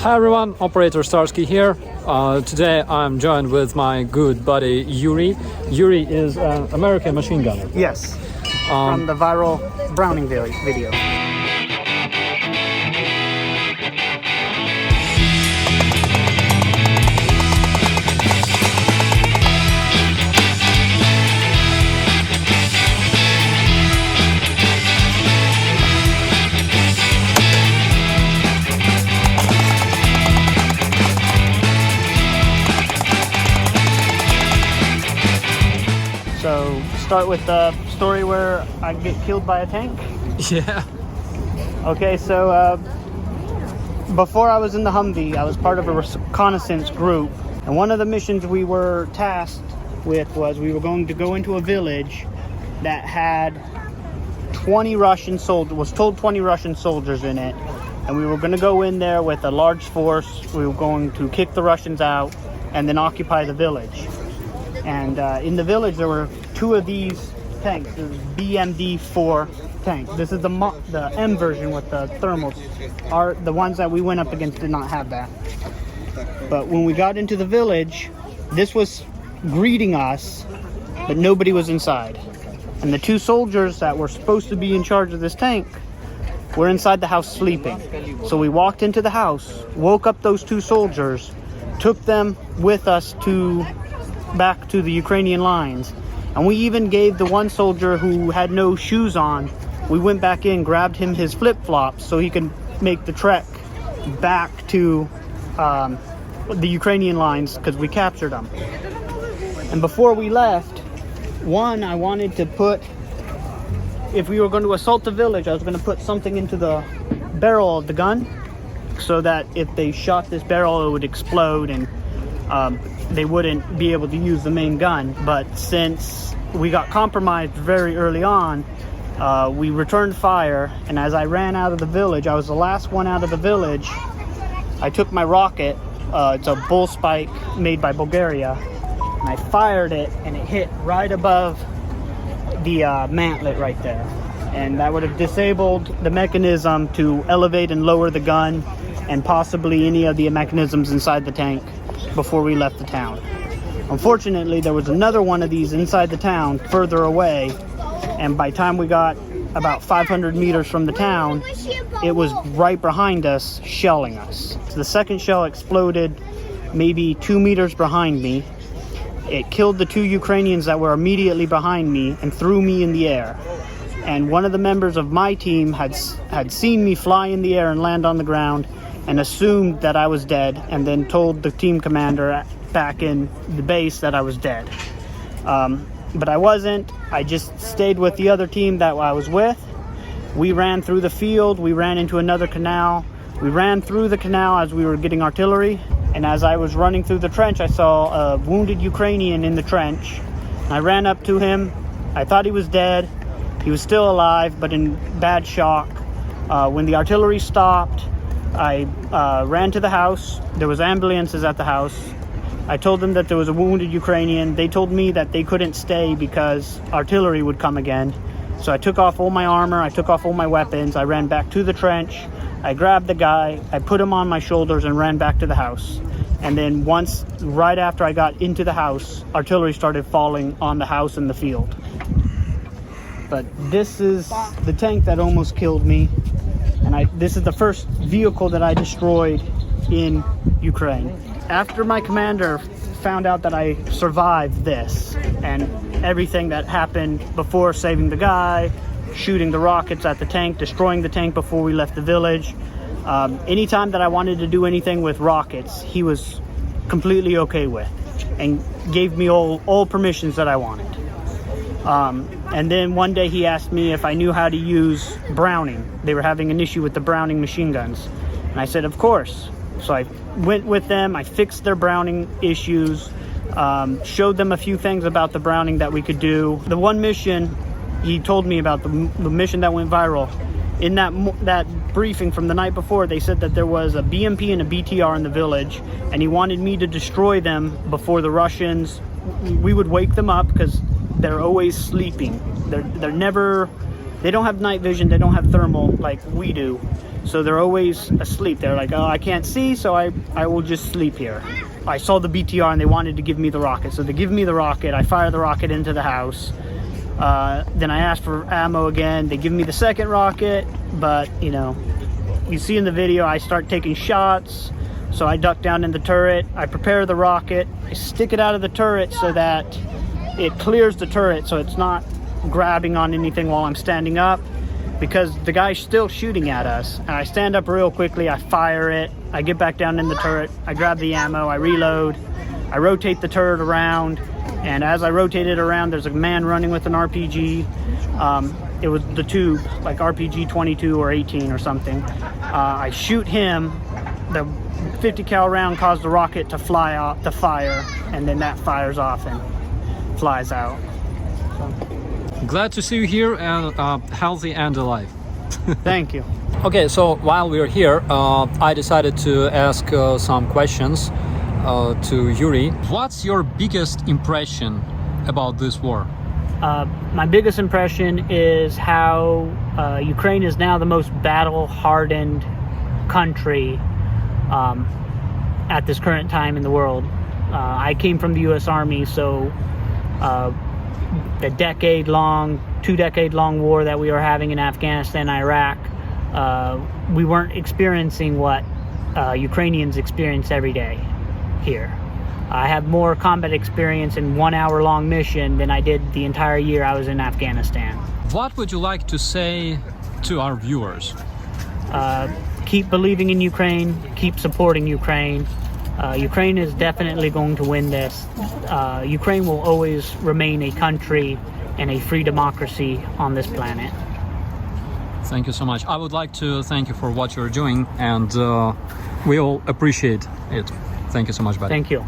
Hi everyone, Operator Starsky here. Today I'm joined with my good buddy Yuri. Yuri is an American machine gunner. Yes, from the viral Browning video. So, start with the story where I get killed by a tank? Yeah. Okay, so before I was in the Humvee, I was part of a reconnaissance group. And one of the missions we were tasked with was we were going to go into a village that had 20 Russian soldiers, was told 20 Russian soldiers in it. And we were going to go in there with a large force. We were going to kick the Russians out and then occupy the village. And in the village, there were two of these tanks. There's BMD-4 tanks. This is the M version with the thermals. The ones that we went up against did not have that. But when we got into the village, this was greeting us, but nobody was inside. And the two soldiers that were supposed to be in charge of this tank were inside the house sleeping. So we walked into the house, woke up those two soldiers, took them with us back to the Ukrainian lines, and we even gave the one soldier who had no shoes on, we went back in, grabbed him his flip-flops so he could make the trek back to the Ukrainian lines because we captured them. And before we left, I wanted to put, if we were going to assault the village, I was going to put something into the barrel of the gun so that if they shot this barrel, it would explode and they wouldn't be able to use the main gun. But since we got compromised very early on, we returned fire, and as I ran out of the village, I was the last one out of the village. I took my rocket, it's a bull spike made by Bulgaria, and I fired it, and it hit right above the mantlet right there. And that would have disabled the mechanism to elevate and lower the gun, and possibly any of the mechanisms inside the tank before we left the town. Unfortunately, there was another one of these inside the town further away, and by the time we got about 500 meters from the town, it was right behind us, shelling us. So the second shell exploded maybe 2 meters behind me. It killed the two Ukrainians that were immediately behind me and threw me in the air. And one of the members of my team had seen me fly in the air and land on the ground and assumed that I was dead, and then told the team commander back in the base that I was dead. But I wasn't. I just stayed with the other team that I was with. We ran through the field. We ran into another canal. We ran through the canal as we were getting artillery. And as I was running through the trench, I saw a wounded Ukrainian in the trench. I ran up to him. I thought he was dead. He was still alive, but in bad shock. When the artillery stopped, I ran to the house. There was ambulances at the house. I told them that there was a wounded Ukrainian. They told me that they couldn't stay because artillery would come again. So I took off all my armor. I took off all my weapons. I ran back to the trench. I grabbed the guy. I put him on my shoulders and ran back to the house. And then right after I got into the house, artillery started falling on the house and the field. But this is the tank that almost killed me. And this is the first vehicle that I destroyed in Ukraine. After my commander found out that I survived this and everything that happened before saving the guy, shooting the rockets at the tank, destroying the tank before we left the village, anytime that I wanted to do anything with rockets, he was completely okay with and gave me all permissions that I wanted. And then one day he asked me if I knew how to use Browning. They were having an issue with the Browning machine guns. And I said, of course. So I went with them. I fixed their Browning issues, showed them a few things about the Browning that we could do. The one mission he told me about, the mission that went viral, in that briefing from the night before, they said that there was a BMP and a BTR in the village, and he wanted me to destroy them before the Russians. We would wake them up because they're always sleeping. They're never they don't have night vision, they don't have thermal like we do. So they're always asleep. They're like, oh, I can't see, so I will just sleep here. I saw the BTR and they wanted to give me the rocket. So they give me the rocket, I fire the rocket into the house. Then I ask for ammo again. They give me the second rocket, but you know, you see in the video, I start taking shots. So I duck down in the turret, I prepare the rocket, I stick it out of the turret so that it clears the turret so it's not grabbing on anything while I'm standing up, because the guy's still shooting at us. And I stand up real quickly, I fire it, I get back down in the turret, I grab the ammo, I reload, I rotate the turret around, and as I rotate it around, there's a man running with an RPG. It was the tube, like RPG 22 or 18 or something. I shoot him, the 50 cal round caused the rocket to fly off the fire, and then that fires off and flies out. So. Glad to see you here and healthy and alive. Thank you. Okay, so while we're here, I decided to ask some questions to Yuri. What's your biggest impression about this war? My biggest impression is how Ukraine is now the most battle-hardened country at this current time in the world. I came from the U.S. Army, so the two-decade-long war that we were having in Afghanistan, Iraq, we weren't experiencing what Ukrainians experience every day here. I have more combat experience in 1 hour-long mission than I did the entire year I was in Afghanistan. What would you like to say to our viewers? Keep believing in Ukraine, keep supporting Ukraine. Ukraine is definitely going to win this. Ukraine will always remain a country and a free democracy on this planet. Thank you so much. I would like to thank you for what you're doing, and we all appreciate it. Thank you so much, buddy. Thank you.